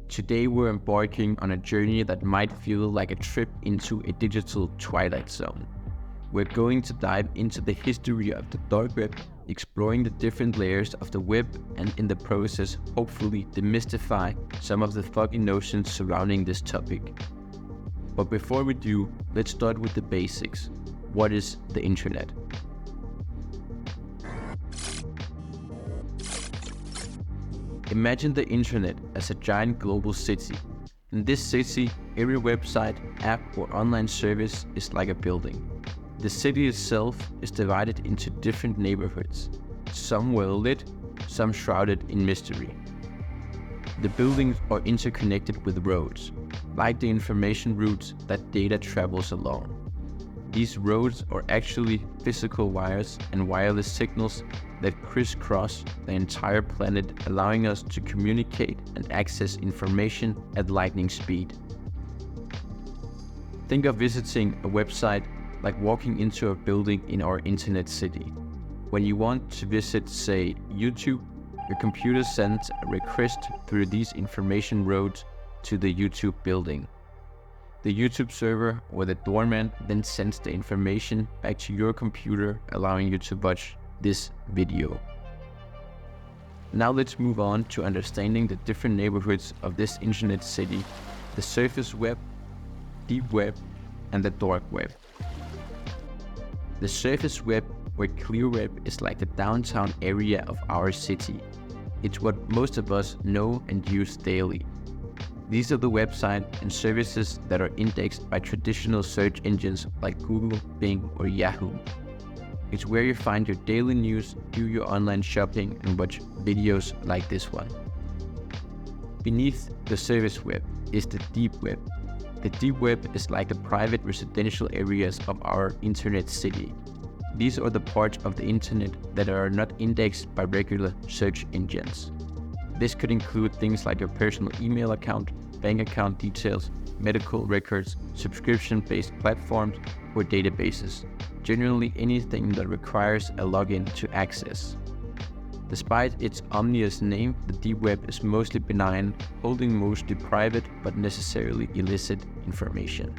Today we're embarking on a journey that might feel like a trip into a digital twilight zone. We're going to dive into the history of the dark web, exploring the different layers of the web, and in the process, hopefully demystify some of the foggy notions surrounding this topic. But before we do, let's start with the basics. What is the internet? Imagine the internet as a giant global city. In this city, every website, app, or online service is like a building. The city itself is divided into different neighborhoods, some well lit, some shrouded in mystery. The buildings are interconnected with roads, like the information routes that data travels along. These roads are actually physical wires and wireless signals that crisscross the entire planet, allowing us to communicate and access information at lightning speed. Think of visiting a website like walking into a building in our internet city. When you want to visit, say, YouTube, your computer sends a request through these information roads to the YouTube building. The YouTube server or the doorman then sends the information back to your computer, allowing you to watch this video. Now let's move on to understanding the different neighborhoods of this internet city: the surface web, deep web, and the dark web. The surface web, or clear web, is like the downtown area of our city. It's what most of us know and use daily. These are the websites and services that are indexed by traditional search engines like Google, Bing, or Yahoo. It's where you find your daily news, do your online shopping, and watch videos like this one. Beneath the surface web is the deep web. The deep web is like the private residential areas of our internet city. These are the parts of the internet that are not indexed by regular search engines. This could include things like your personal email account, bank account details, medical records, subscription-based platforms, or databases. Generally anything that requires a login to access. Despite its ominous name, the deep web is mostly benign, holding mostly private but necessarily illicit information.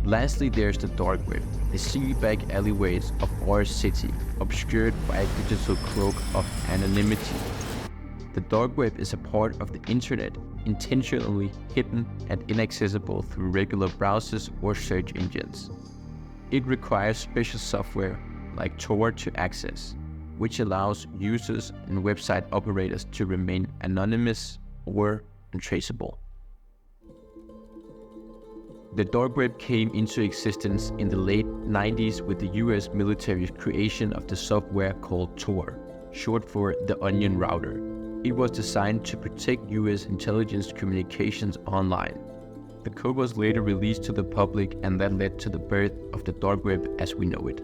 Lastly, there's the dark web, the city-back alleyways of our city, obscured by a digital cloak of anonymity. The dark web is a part of the internet, intentionally hidden and inaccessible through regular browsers or search engines. It requires special software like Tor to access, which allows users and website operators to remain anonymous or untraceable. The dark web came into existence in the late 90s with the US military's creation of the software called Tor, short for the Onion Router. It was designed to protect US intelligence communications online. The code was later released to the public, and that led to the birth of the dark web as we know it.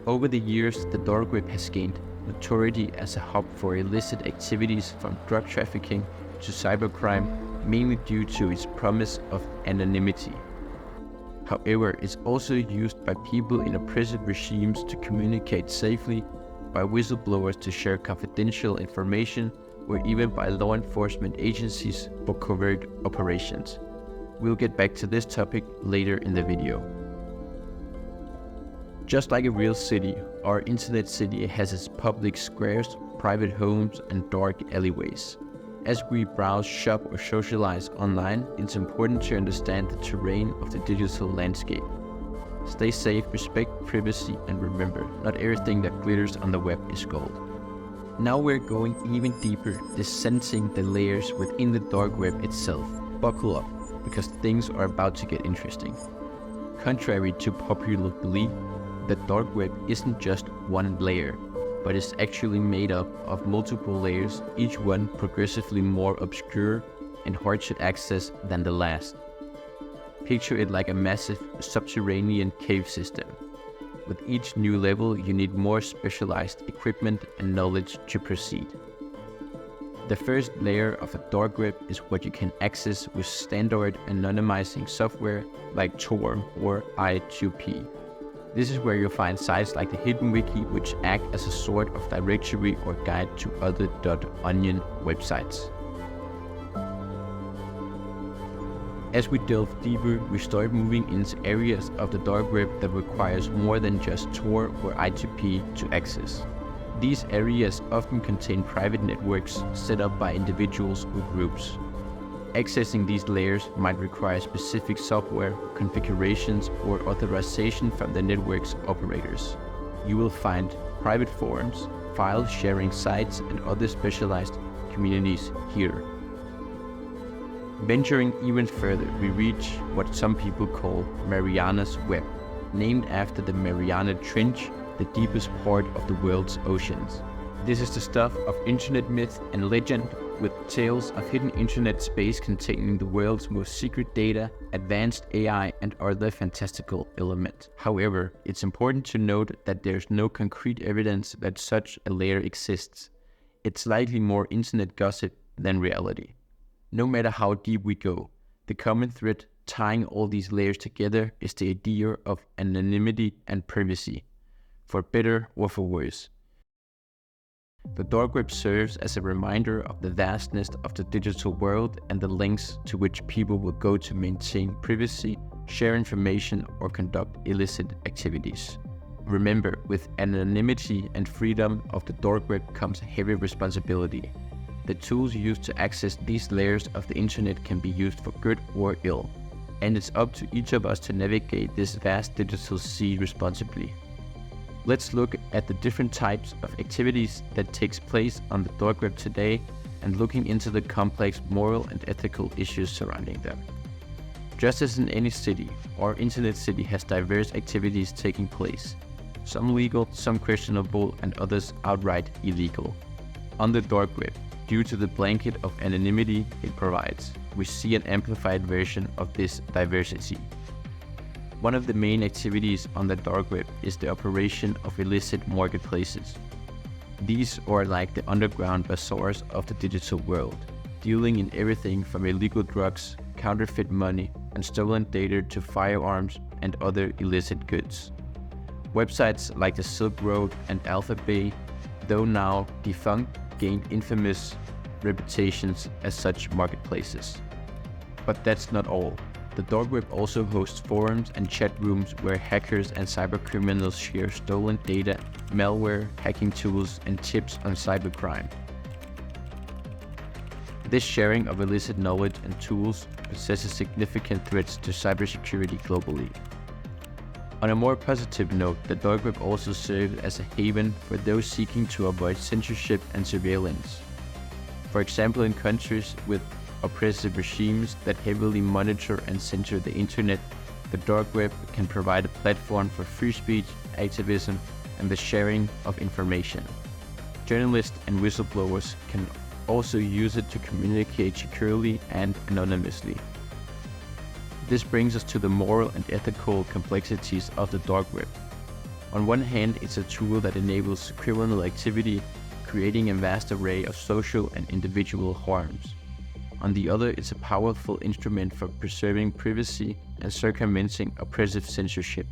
Over the years, the dark web has gained notoriety as a hub for illicit activities from drug trafficking to cybercrime, mainly due to its promise of anonymity. However, it's also used by people in oppressive regimes to communicate safely, by whistleblowers to share confidential information, or even by law enforcement agencies for covert operations. We'll get back to this topic later in the video. Just like a real city, our internet city has its public squares, private homes, and dark alleyways. As we browse, shop, or socialize online, it's important to understand the terrain of the digital landscape. Stay safe, respect privacy, and remember, not everything that glitters on the web is gold. Now we're going even deeper, descending the layers within the dark web itself. Buckle up, because things are about to get interesting. Contrary to popular belief, the dark web isn't just one layer, but is actually made up of multiple layers, each one progressively more obscure and hard to access than the last. Picture it like a massive subterranean cave system. With each new level, you need more specialized equipment and knowledge to proceed. The first layer of a dark web is what you can access with standard anonymizing software like Tor or I2P. This is where you'll find sites like the Hidden Wiki, which act as a sort of directory or guide to other .onion websites. As we delve deeper, we start moving into areas of the dark web that requires more than just Tor or I2P to access. These areas often contain private networks set up by individuals or groups. Accessing these layers might require specific software, configurations, or authorization from the network's operators. You will find private forums, file sharing sites, and other specialized communities here. Venturing even further, we reach what some people call Mariana's Web, named after the Mariana Trench, the deepest part of the world's oceans. This is the stuff of internet myth and legend, with tales of hidden internet space containing the world's most secret data, advanced AI, and other fantastical elements. However, it's important to note that there's no concrete evidence that such a layer exists. It's likely more internet gossip than reality. No matter how deep we go, the common thread tying all these layers together is the idea of anonymity and privacy, for better or for worse. The dark web serves as a reminder of the vastness of the digital world and the lengths to which people will go to maintain privacy, share information, or conduct illicit activities. Remember, with anonymity and freedom of the dark web comes heavy responsibility. The tools used to access these layers of the internet can be used for good or ill, and it's up to each of us to navigate this vast digital sea responsibly. Let's look at the different types of activities that takes place on the dark web today and looking into the complex moral and ethical issues surrounding them. Just as in any city, our internet city has diverse activities taking place, some legal, some questionable, and others outright illegal. On the dark web, due to the blanket of anonymity it provides, we see an amplified version of this diversity. One of the main activities on the dark web is the operation of illicit marketplaces. These are like the underground bazaars of the digital world, dealing in everything from illegal drugs, counterfeit money, and stolen data to firearms and other illicit goods. Websites like the Silk Road and Alphabet, though now defunct, gained infamous reputations as such marketplaces. But that's not all. The dark web also hosts forums and chat rooms where hackers and cybercriminals share stolen data, malware, hacking tools, and tips on cybercrime. This sharing of illicit knowledge and tools possesses significant threats to cybersecurity globally. On a more positive note, the dark web also serves as a haven for those seeking to avoid censorship and surveillance. For example, in countries with oppressive regimes that heavily monitor and censor the internet, the dark web can provide a platform for free speech, activism, and the sharing of information. Journalists and whistleblowers can also use it to communicate securely and anonymously. This brings us to the moral and ethical complexities of the dark web. On one hand, it's a tool that enables criminal activity, creating a vast array of social and individual harms. On the other, it's a powerful instrument for preserving privacy and circumventing oppressive censorship.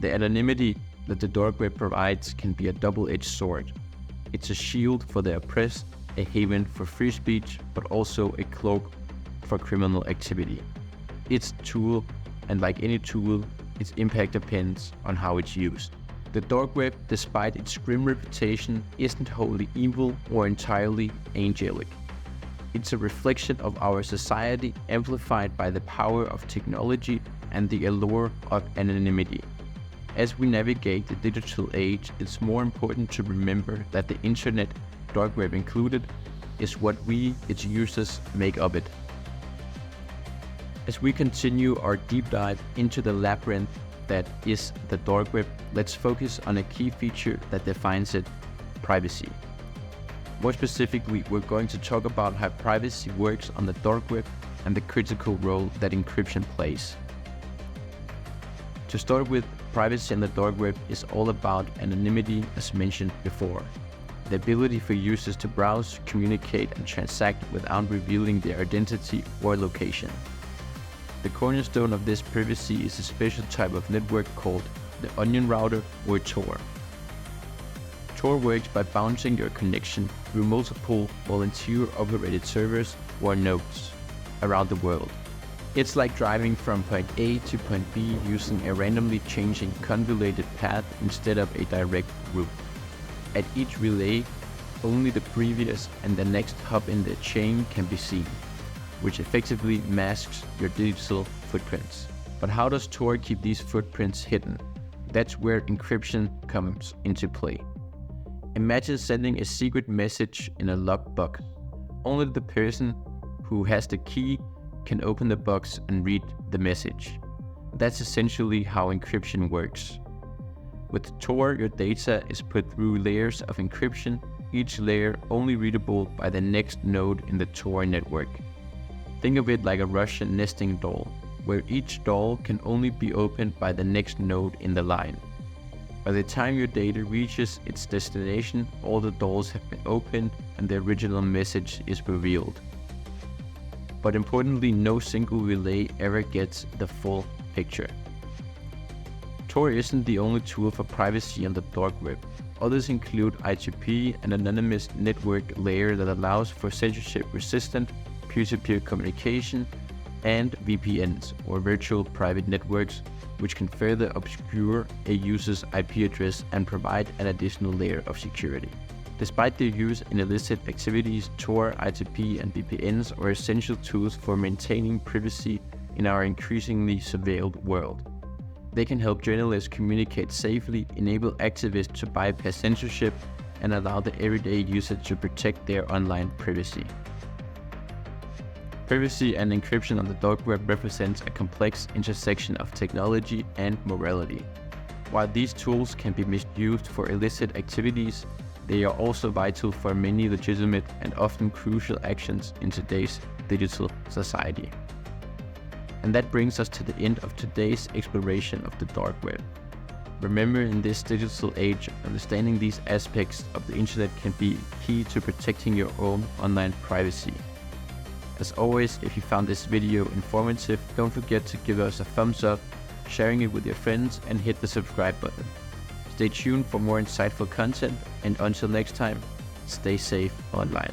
The anonymity that the dark web provides can be a double-edged sword. It's a shield for the oppressed, a haven for free speech, but also a cloak for criminal activity. It's a tool, and like any tool, its impact depends on how it's used. The dark web, despite its grim reputation, isn't wholly evil or entirely angelic. It's a reflection of our society, amplified by the power of technology and the allure of anonymity. As we navigate the digital age, it's more important to remember that the internet, dark web included, is what we, its users, make of it. As we continue our deep dive into the labyrinth that is the dark web, let's focus on a key feature that defines it: privacy. More specifically, we're going to talk about how privacy works on the dark web and the critical role that encryption plays. To start with, privacy on the dark web is all about anonymity, as mentioned before. The ability for users to browse, communicate, and transact without revealing their identity or location. The cornerstone of this privacy is a special type of network called the onion router, or Tor. Tor works by bouncing your connection through multiple volunteer-operated servers or nodes. around the world. It's like driving from point A to point B using a randomly changing convoluted path instead of a direct route. At each relay, only the previous and the next hop in the chain can be seen, which effectively masks your digital footprints. But how does Tor keep these footprints hidden? That's where encryption comes into play. Imagine sending a secret message in a locked box. Only the person who has the key can open the box and read the message. That's essentially how encryption works. With Tor, your data is put through layers of encryption, each layer only readable by the next node in the Tor network. Think of it like a Russian nesting doll, where each doll can only be opened by the next node in the line. By the time your data reaches its destination, all the dolls have been opened and the original message is revealed. But importantly, no single relay ever gets the full picture. Tor isn't the only tool for privacy on the dark web. Others include I2P, an anonymous network layer that allows for censorship-resistant peer-to-peer communication, and VPNs, or virtual private networks, which can further obscure a user's IP address and provide an additional layer of security. Despite their use in illicit activities, Tor, I2P, and VPNs are essential tools for maintaining privacy in our increasingly surveilled world. They can help journalists communicate safely, enable activists to bypass censorship, and allow the everyday user to protect their online privacy. Privacy and encryption on the dark web represents a complex intersection of technology and morality. While these tools can be misused for illicit activities, they are also vital for many legitimate and often crucial actions in today's digital society. And that brings us to the end of today's exploration of the dark web. Remember, in this digital age, understanding these aspects of the internet can be key to protecting your own online privacy. As always, if you found this video informative, don't forget to give us a thumbs up, sharing it with your friends, and hit the subscribe button. Stay tuned for more insightful content, and until next time, stay safe online.